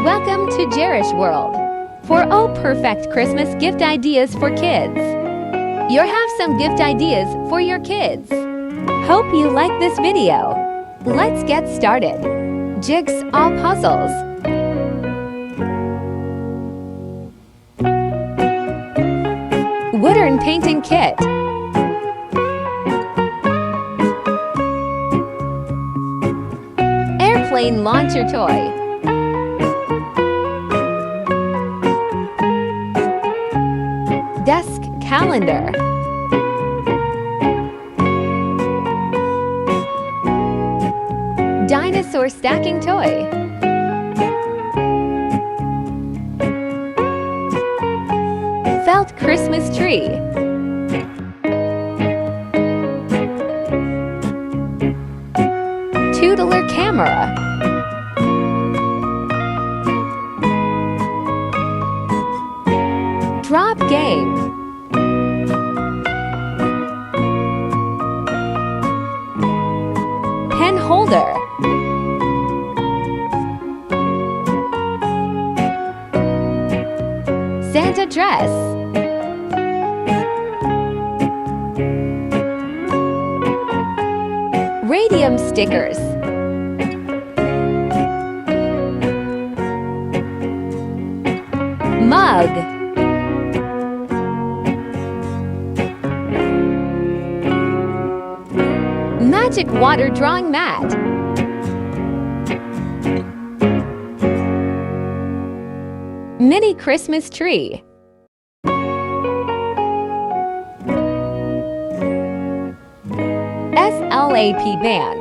Welcome to Jerish World for all perfect Christmas gift ideas for kids. You have some gift ideas for your kids. Hope you like this video. Let's get started. Jigsaw puzzles. Wooden painting kit. Airplane launcher toy. Desk calendar. Dinosaur stacking toy. Felt Christmas tree. Tootler camera. Drop game. Pen holder. Santa dress. Radium stickers. Mug. Magic water drawing mat. Mini Christmas tree. SLAP band.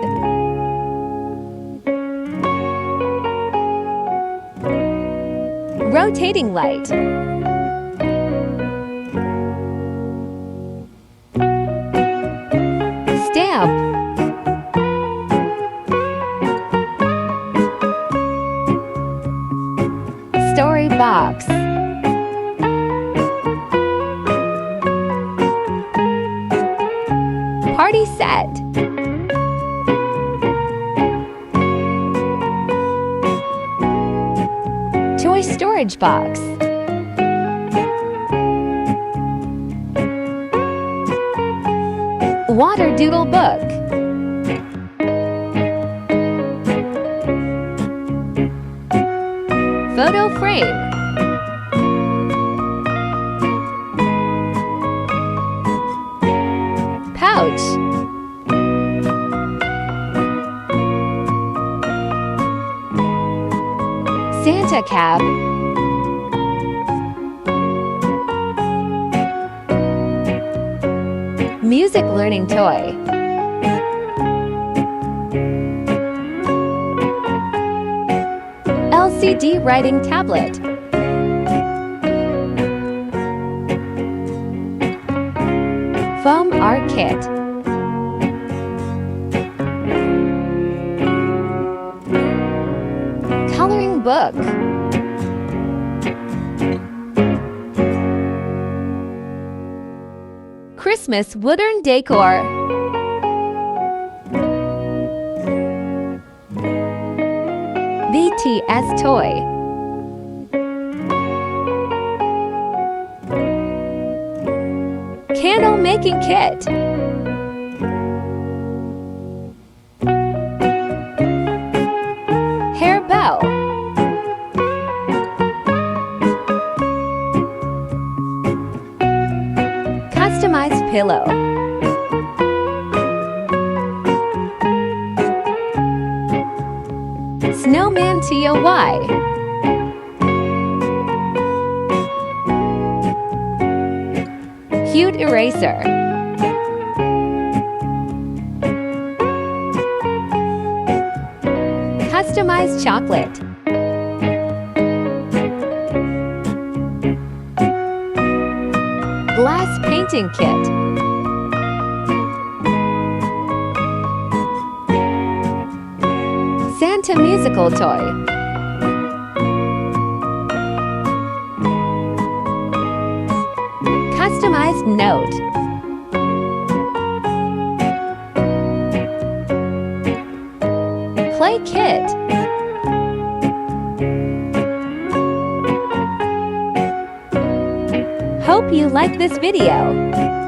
Rotating light. Stamp. Story box. Party set. Toy storage box. Water doodle book. Photo frame. Pouch. Santa cap. Music learning toy. LCD writing tablet. Foam art kit. Coloring book. Christmas wooden decor. BTS toy. Candle making kit. Hair bow. Customized pillow. Snowman TOY. Cute eraser. Customized chocolate. Glass painting kit. Santa musical toy. Customized note. Play kit. Hope you like this video.